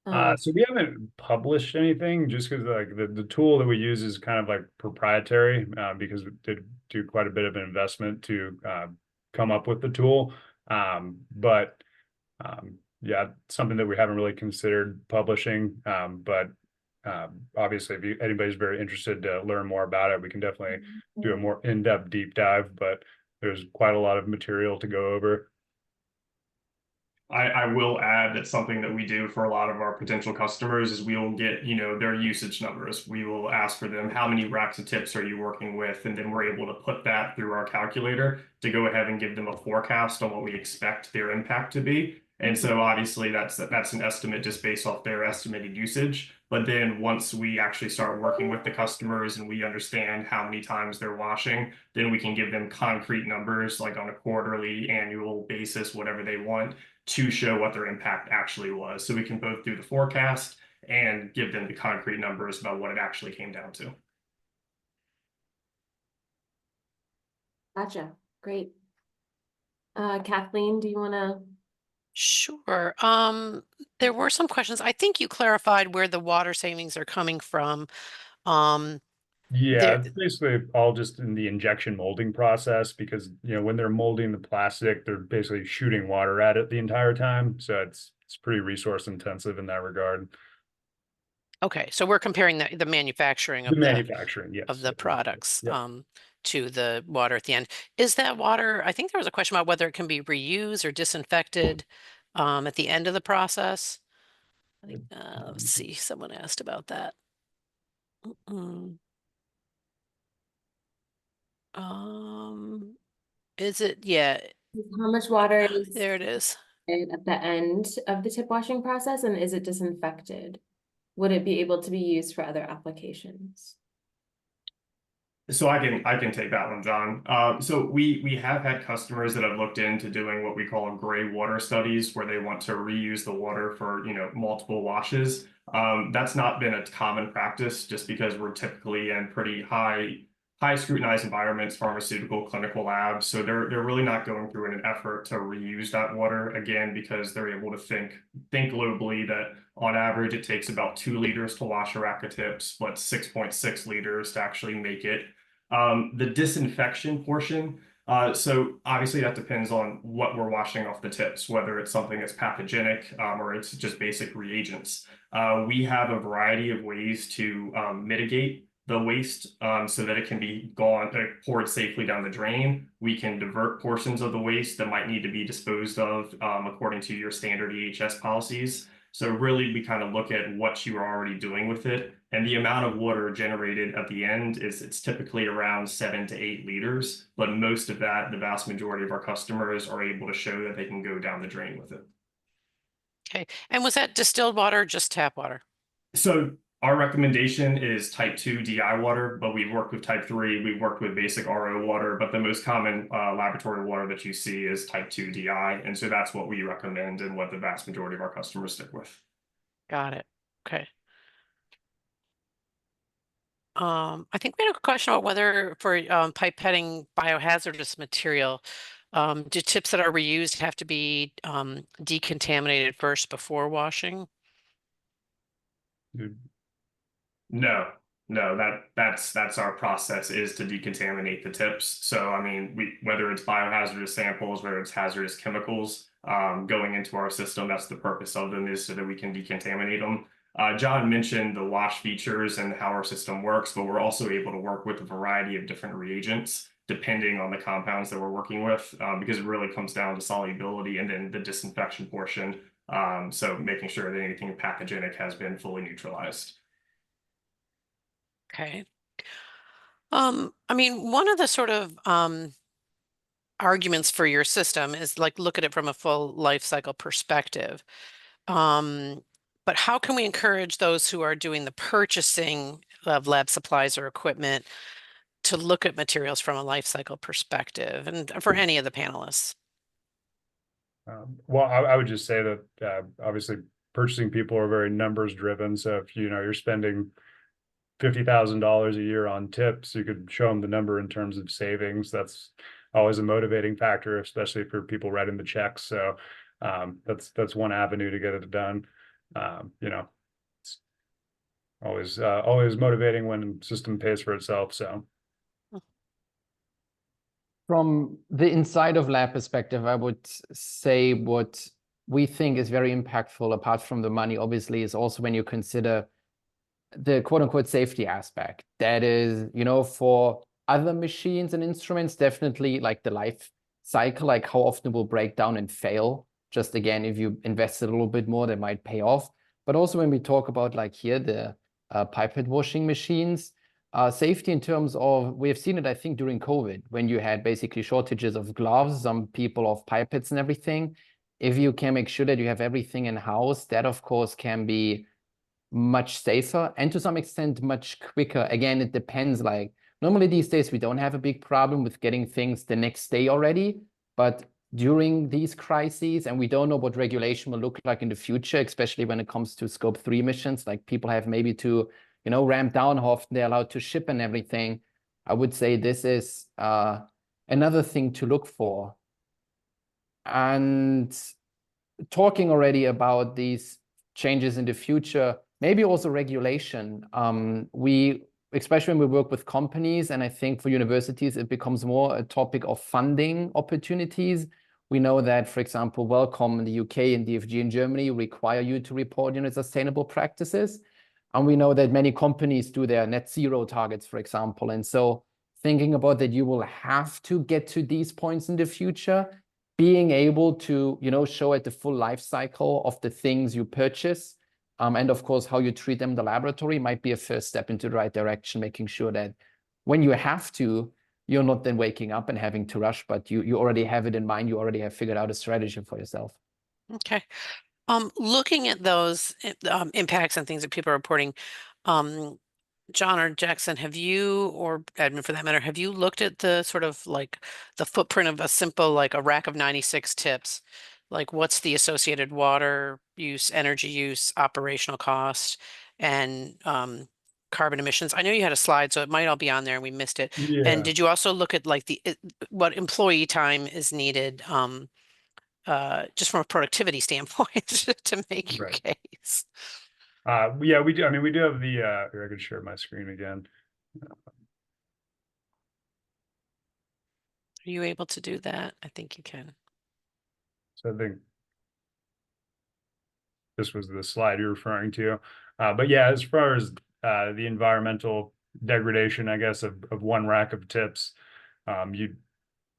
So we haven't published anything just because the tool that we use is kind of proprietary, because we did do quite a bit of an investment to come up with the tool. But yeah, something that we haven't really considered publishing. But obviously, if anybody's very interested to learn more about it, we can definitely do a more in-depth deep dive. But there's quite a lot of material to go over. I will add that something that we do for a lot of our potential customers is we will get, their usage numbers. We will ask for them, how many racks of tips are you working with? And then we're able to put that through our calculator to go ahead and give them a forecast on what we expect their impact to be. And so obviously that's an estimate just based off their estimated usage. But then once we actually start working with the customers and we understand how many times they're washing, then we can give them concrete numbers like on a quarterly, annual basis, whatever they want, to show what their impact actually was. So we can both do the forecast and give them the concrete numbers about what it actually came down to. Gotcha. Great. Kathleen, do you want to? Sure. There were some questions. I think you clarified where the water savings are coming from. Yeah, There, it's basically all just in the injection molding process because, when they're molding the plastic, they're basically shooting water at it the entire time. So it's pretty resource intensive in that regard. okay, so we're comparing the manufacturing The manufacturing, yes. of the products Yep. to the water at the end. Is that water, I think there was a question about whether it can be reused or disinfected at the end of the process. I think, let's see, someone asked about that. Is it, yeah, How much water is there it is. at the end of the tip washing process, and is it disinfected? Would it be able to be used for other applications? So I can take that one, John. So we have had customers that have looked into doing what we call gray water studies, where they want to reuse the water for multiple washes. That's not been a common practice, just because we're typically in pretty high scrutinized environments, pharmaceutical, clinical labs. So they're really not going through an effort to reuse that water, again, because they're able to think globally that on average it takes about 2 liters to wash a rack of tips, but 6.6 liters to actually make it. The disinfection portion, so obviously that depends on what we're washing off the tips, whether it's something that's pathogenic or it's just basic reagents. We have a variety of ways to mitigate the waste so that it can be poured safely down the drain. We can divert portions of the waste that might need to be disposed of according to your standard EHS policies. So really, we kind of look at what you are already doing with it, and the amount of water generated at the end it's typically around 7 to 8 liters, but most of that, the vast majority of our customers are able to show that they can go down the drain with it. Okay, and was that distilled water or just tap water? So our recommendation is type 2 DI water, but we've worked with type 3, we've worked with basic RO water, but the most common laboratory water that you see is type 2 DI. And so that's what we recommend and what the vast majority of our customers stick with. Got it. Okay. I think we had a question about whether for pipetting biohazardous material, do tips that are reused have to be decontaminated first before washing? No, that's our process, is to decontaminate the tips. So I mean, whether it's biohazardous samples, whether it's hazardous chemicals going into our system, that's the purpose of them, is so that we can decontaminate them. John mentioned the wash features and how our system works, but we're also able to work with a variety of different reagents depending on the compounds that we're working with, because it really comes down to solubility and then the disinfection portion. So making sure that anything pathogenic has been fully neutralized. Okay. I mean, one of the sort of arguments for your system is like look at it from a full life cycle perspective. But how can we encourage those who are doing the purchasing of lab supplies or equipment to look at materials from a life cycle perspective, and for any of the panelists? Well, I would just say that obviously purchasing people are very numbers driven. So if you're spending $50,000 a year on tips, you could show them the number in terms of savings. That's always a motivating factor, especially for people writing the checks. So that's one avenue to get it done. It's always motivating when the system pays for itself. So from the inside of lab perspective, I would say what we think is very impactful, apart from the money, obviously, is also when you consider the quote unquote safety aspect. That is, for other machines and instruments, definitely like the life cycle, like how often will break down and fail. Just again, if you invested a little bit more, that might pay off. But also when we talk about like here, the pipette washing machines, safety in terms of, we have seen it, I think, during COVID, when you had basically shortages of gloves, some people of pipettes and everything. If you can make sure that you have everything in house, that of course can be much safer and to some extent much quicker. Again, it depends. Like normally these days, we don't have a big problem with getting things the next day already, but during these crises, and we don't know what regulation will look like in the future, especially when it comes to Scope 3 emissions, like people have maybe to, you know, ramp down how often they're allowed to ship and everything. I would say this is another thing to look for. And talking already about these changes in the future, maybe also regulation. Especially when we work with companies, and I think for universities, it becomes more a topic of funding opportunities. We know that, for example, Welcome in the UK and DFG in Germany require you to report sustainable practices. And we know that many companies do their net zero targets, for example. And so thinking about that, you will have to get to these points in the future, being able to, you know, show at the full life cycle of the things you purchase. And of course, how you treat them in the laboratory might be a first step into the right direction, making sure that when you have to, you're not then waking up and having to rush, but you already have it in mind. You already have figured out a strategy for yourself. Okay. Looking at those impacts and things that people are reporting, Jon or Jackson, have you, or Edmond for that matter, have you looked at the sort of like the footprint of a simple, like a rack of 96 tips? Like what's the associated water use, energy use, operational cost, and carbon emissions? I know you had a slide, so it might all be on there and we missed it. And Yeah. did you also look at like what employee time is needed just from a productivity standpoint to make your Right. case? Yeah, we do. I mean, we do have the, here, I can share my screen again. Are you able to do that? I think you can. So I think this was the slide you're referring to. But yeah, as far as the environmental degradation, I guess, of one rack of tips, you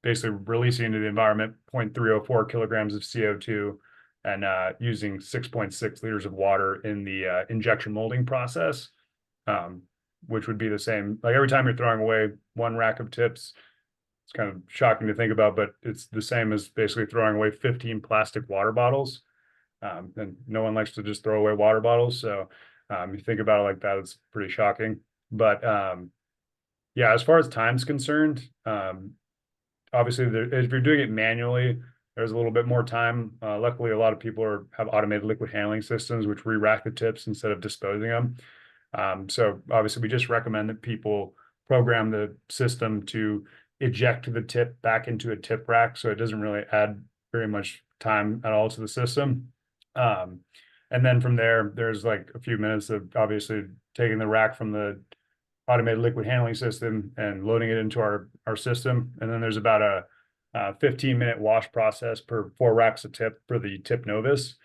basically releasing into the environment 0.304 kilograms of CO2 and using 6.6 liters of water in the injection molding process, which would be the same. Like every time you're throwing away one rack of tips, it's kind of shocking to think about, but it's the same as basically throwing away 15 plastic water bottles. And no one likes to just throw away water bottles. So you think about it like that, it's pretty shocking. But yeah, as far as time's concerned, obviously if you're doing it manually, there's a little bit more time. Luckily, a lot of people have automated liquid handling systems, which re-rack the tips instead of disposing them. So obviously we just recommend that people program the system to eject the tip back into a tip rack. So it doesn't really add very much time at all to the system. And then from there, there's like a few minutes of obviously taking the rack from the automated liquid handling system and loading it into our system. And then there's about a 15-minute wash process per 4 racks of tip for the tip novice.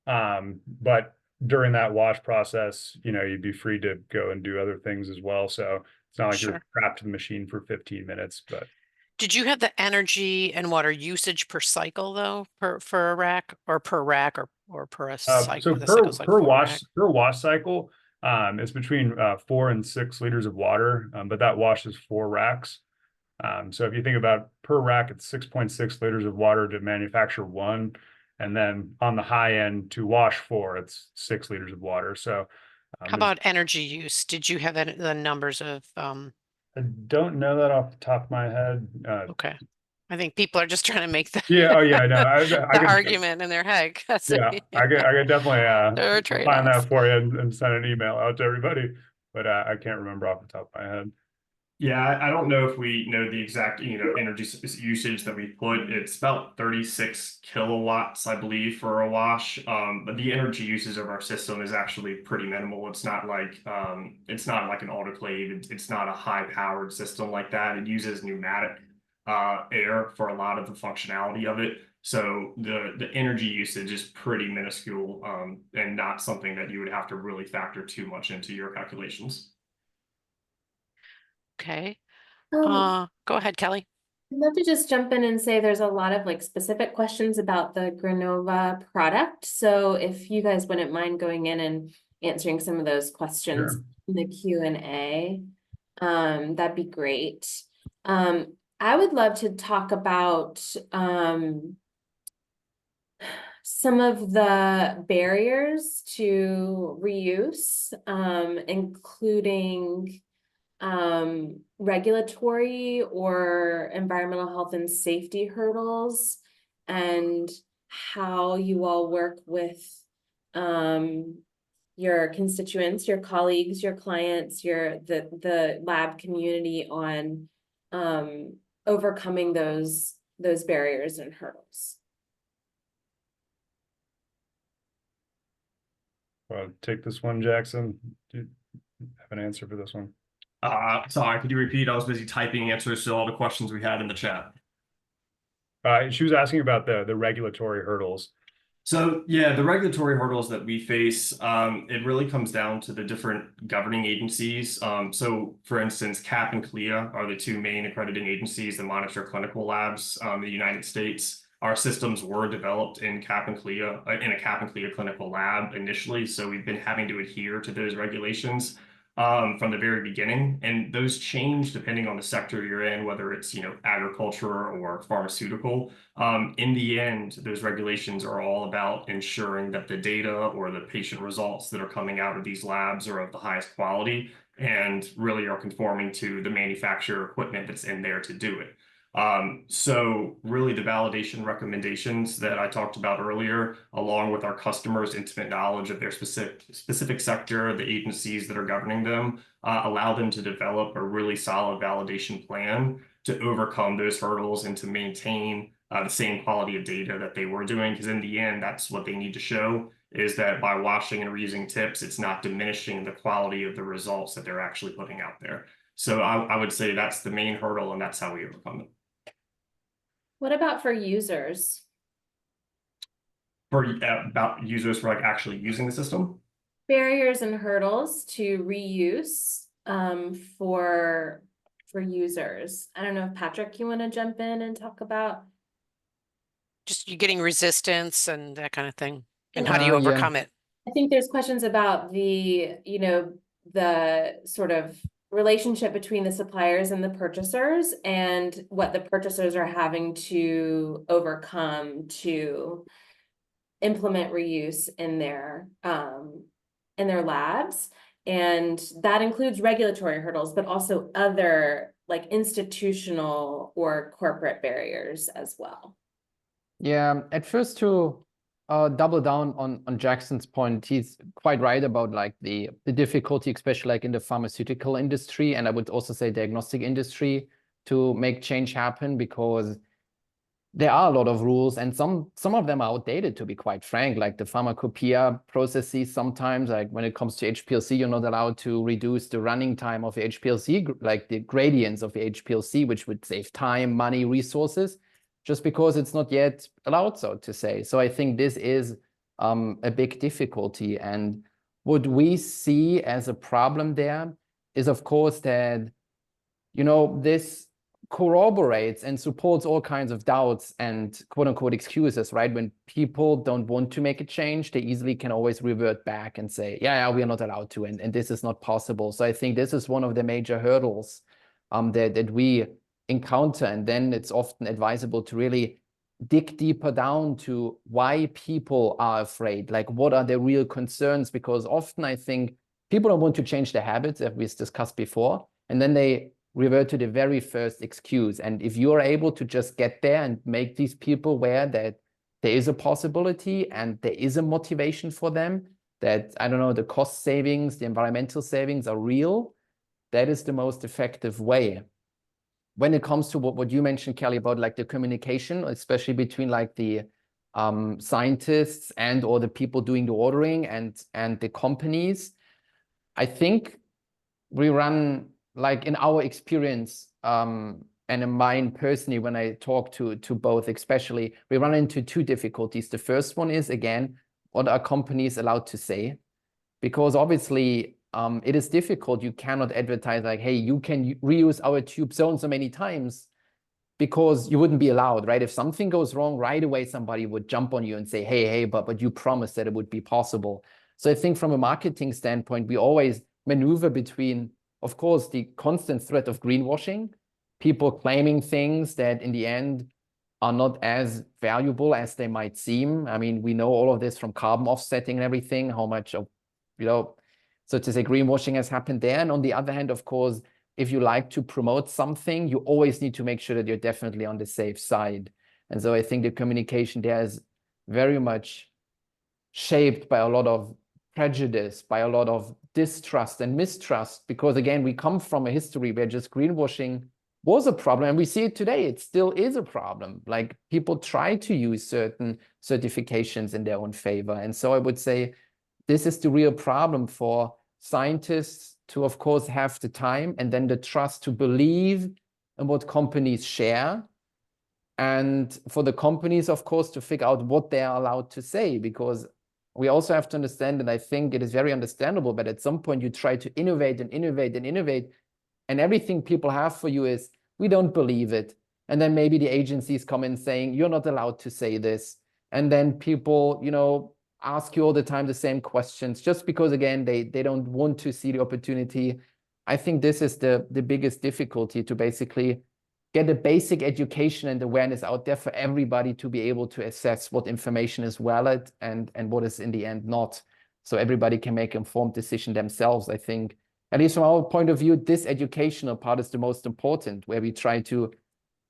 But during that wash process, you know, you'd be free to go and do other things as well. So it's not like Sure. you're trapped to the machine for 15 minutes, but. Did you have the energy and water usage per cycle though, for a rack or per a cycle? So The cycle's like 4 rack. per wash cycle, it's between 4 and 6 liters of water, but that washes 4 racks. So if you think about per rack, it's 6.6 liters of water to manufacture 1, and then on the high end to wash 4, it's 6 liters of water. So How about energy use? Did you have the numbers of I don't know that off the top of my head. okay. I think people are just trying to make the Yeah, oh yeah, I know. I could, argument in their head. yeah, I could definitely There are find trade-offs. that for you and send an email out to everybody, but I can't remember off the top of my head. Yeah, I don't know if we know the exact, energy usage that we put. It's about 36 kilowatts, I believe, for a wash. But the energy usage of our system is actually pretty minimal. It's not like an autoclave. It's not a high-powered system like that. It uses pneumatic air for a lot of the functionality of it. So the energy usage is pretty minuscule and not something that you would have to really factor too much into your calculations. Okay. Go ahead, Kelly. I'd love to just jump in and say there's a lot of like specific questions about the Grenova product. So if you guys wouldn't mind going in and answering some of those questions Sure. in the Q&A, that'd be great. I would love to talk about some of the barriers to reuse, including regulatory or environmental health and safety hurdles, and how you all work with your constituents, your colleagues, your clients, the lab community on overcoming those barriers and hurdles. Well, take this one, Jackson. Do you have an answer for this one? Sorry, could you repeat? I was busy typing answers to all the questions we had in the chat. She was asking about the regulatory hurdles. So yeah, the regulatory hurdles that we face, it really comes down to the different governing agencies. So for instance, CAP and CLIA are the two main accrediting agencies that monitor clinical labs in the United States. Our systems were developed in CAP and CLIA, in a CAP and CLIA clinical lab initially. So we've been having to adhere to those regulations from the very beginning, and those change depending on the sector you're in, whether it's agriculture or pharmaceutical. In the end, those regulations are all about ensuring that the data or the patient results that are coming out of these labs are of the highest quality and really are conforming to the manufacturer equipment that's in there to do it. So really the validation recommendations that I talked about earlier, along with our customers' intimate knowledge of their specific sector, the agencies that are governing them, allow them to develop a really solid validation plan to overcome those hurdles and to maintain the same quality of data that they were doing. Because in the end, that's what they need to show, is that by washing and reusing tips, it's not diminishing the quality of the results that they're actually putting out there. So I would say that's the main hurdle, and that's how we overcome it. What about for users? About users for like actually using the system? Barriers and hurdles to reuse for users. I don't know if Patrick, you want to jump in and talk about Just you getting resistance and that kind of thing. And And how do you Yeah. overcome it? I think there's questions about the sort of relationship between the suppliers and the purchasers, and what the purchasers are having to overcome to implement reuse in their labs. And that includes regulatory hurdles, but also other like institutional or corporate barriers as well. Yeah, at first to double down on Jackson's point, he's quite right about like the difficulty, especially like in the pharmaceutical industry, and I would also say diagnostic industry, to make change happen, because there are a lot of rules, and some of them are outdated, to be quite frank, like the pharmacopoeia processes. Sometimes, like when it comes to HPLC, you're not allowed to reduce the running time of the HPLC, like the gradients of the HPLC, which would save time, money, resources, just because it's not yet allowed, so to say. So I think this is a big difficulty. And what we see as a problem there is, of course, that, this corroborates and supports all kinds of doubts and quote unquote excuses, right? When people don't want to make a change, they easily can always revert back and say, yeah, we are not allowed to, and this is not possible. So I think this is one of the major hurdles that we encounter. And then it's often advisable to really dig deeper down to why people are afraid, like what are their real concerns, because often I think people don't want to change their habits, as we've discussed before, and then they revert to the very first excuse. And if you're able to just get there and make these people aware that there is a possibility and there is a motivation for them, that, I don't know, the cost savings, the environmental savings are real, that is the most effective way. When it comes to what you mentioned, Kelly, about like the communication, especially between like the scientists and or the people doing the ordering and the companies, I think we run, like in our experience, and in mine personally, when I talk to both, especially, we run into two difficulties. The first one is, again, what are companies allowed to say? Because obviously, it is difficult. You cannot advertise like, hey, you can reuse our tube so and so many times, because you wouldn't be allowed, right? If something goes wrong, right away, somebody would jump on you and say, hey, but you promised that it would be possible. So I think from a marketing standpoint, we always maneuver between, of course, the constant threat of greenwashing, people claiming things that in the end are not as valuable as they might seem. I mean, we know all of this from carbon offsetting and everything, how much of, so to say, greenwashing has happened there. And on the other hand, of course, if you like to promote something, you always need to make sure that you're definitely on the safe side. And so I think the communication there is very much shaped by a lot of prejudice, by a lot of distrust and mistrust, because again, we come from a history where just greenwashing was a problem, and we see it today. It still is a problem. Like, people try to use certain certifications in their own favor. And so I would say this is the real problem for scientists to, of course, have the time and then the trust to believe in what companies share. And for the companies, of course, to figure out what they are allowed to say, because we also have to understand, and I think it is very understandable, but at some point you try to innovate and innovate and innovate, and everything people have for you is, we don't believe it. And then maybe the agencies come in saying, you're not allowed to say this. And then people, ask you all the time the same questions, just because, again, they don't want to see the opportunity. I think this is the biggest difficulty, to basically get a basic education and awareness out there for everybody to be able to assess what information is valid and what is in the end not. So everybody can make an informed decision themselves. I think, at least from our point of view, this educational part is the most important, where we try to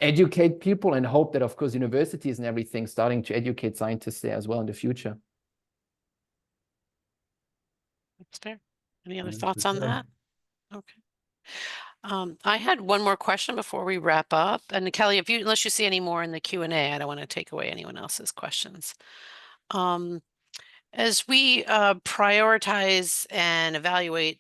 educate people and hope that, of course, universities and everything starting to educate scientists there as well in the future. That's fair. Any other thoughts on that? Okay. I had one more question before we wrap up. And Kelly, unless you see any more in the Q&A, I don't want to take away anyone else's questions. As we prioritize and evaluate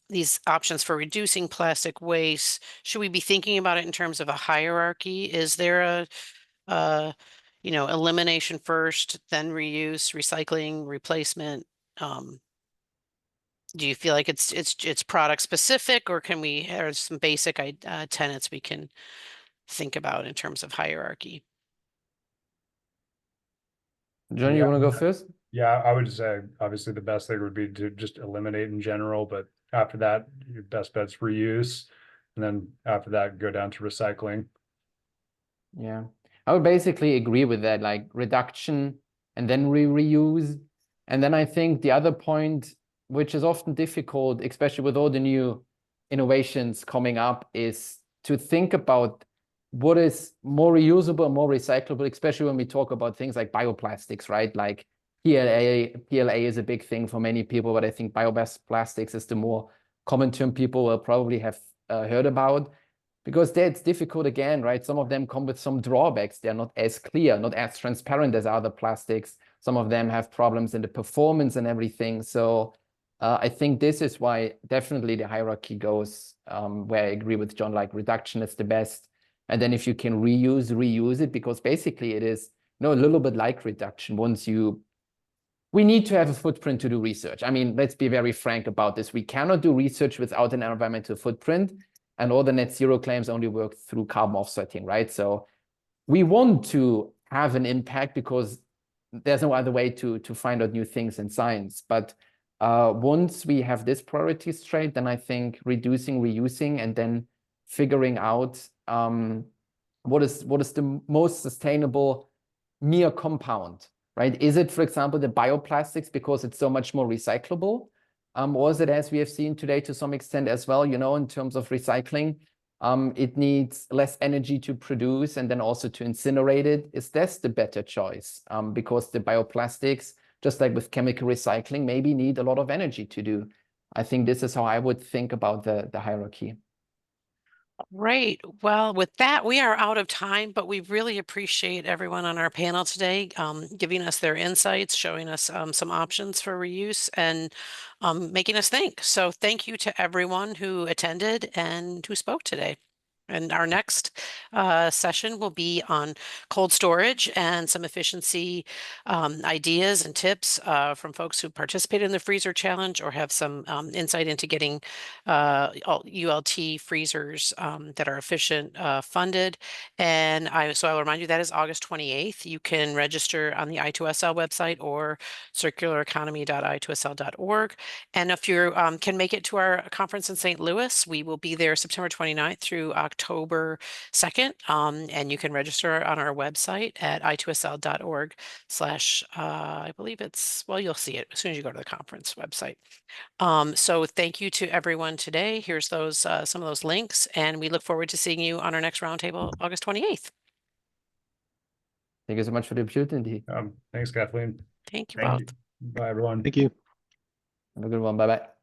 these options for reducing plastic waste, should we be thinking about it in terms of a hierarchy? Is there a elimination first, then reuse, recycling, replacement? Do you feel like it's product specific, or can we have some basic tenets we can think about in terms of hierarchy? Jon, you want to go first? Yeah, I would say obviously the best thing would be to just eliminate in general, but after that, your best bet's reuse. And then after that, go down to recycling. Yeah, I would basically agree with that, like reduction and then reuse. And then I think the other point, which is often difficult, especially with all the new innovations coming up, is to think about what is more reusable, more recyclable, especially when we talk about things like bioplastics, right? Like PLA is a big thing for many people, but I think bio-based plastics is the more common term people will probably have heard about, because there it's difficult again, right? Some of them come with some drawbacks. They're not as clear, not as transparent as other plastics. Some of them have problems in the performance and everything. So I think this is why definitely the hierarchy goes where I agree with Jon, like reduction is the best. And then if you can reuse it, because basically it is a little bit like reduction. We need to have a footprint to do research. I mean, let's be very frank about this. We cannot do research without an environmental footprint, and all the net zero claims only work through carbon offsetting, right? So we want to have an impact because there's no other way to find out new things in science. But once we have this priority straight, then I think reducing, reusing, and then figuring out what is the most sustainable mere compound, right? Is it, for example, the bioplastics because it's so much more recyclable? Or is it, as we have seen today to some extent as well, in terms of recycling, it needs less energy to produce and then also to incinerate it? Is this the better choice? Because the bioplastics, just like with chemical recycling, maybe need a lot of energy to do. I think this is how I would think about the hierarchy. Great. Well, with that, we are out of time, but we really appreciate everyone on our panel today giving us their insights, showing us some options for reuse, and making us think. So thank you to everyone who attended and who spoke today. And our next session will be on cold storage and some efficiency ideas and tips from folks who participated in the freezer challenge or have some insight into getting ULT freezers that are efficient funded. And so I'll remind you that is August 28th. You can register on the I2SL website or circulareconomy.i2sl.org. And if you can make it to our conference in St. Louis, we will be there September 29th through October 2nd. And you can register on our website at i2sl.org / I believe it's, well, you'll see it as soon as you go to the conference website. So thank you to everyone today. Here's those some of those links, and we look forward to seeing you on our next roundtable, August 28th. Thank you so much for the opportunity. Thanks, Kathleen. Thank you Thank both. you. Bye, everyone. Thank you. Have a good one. Bye-bye.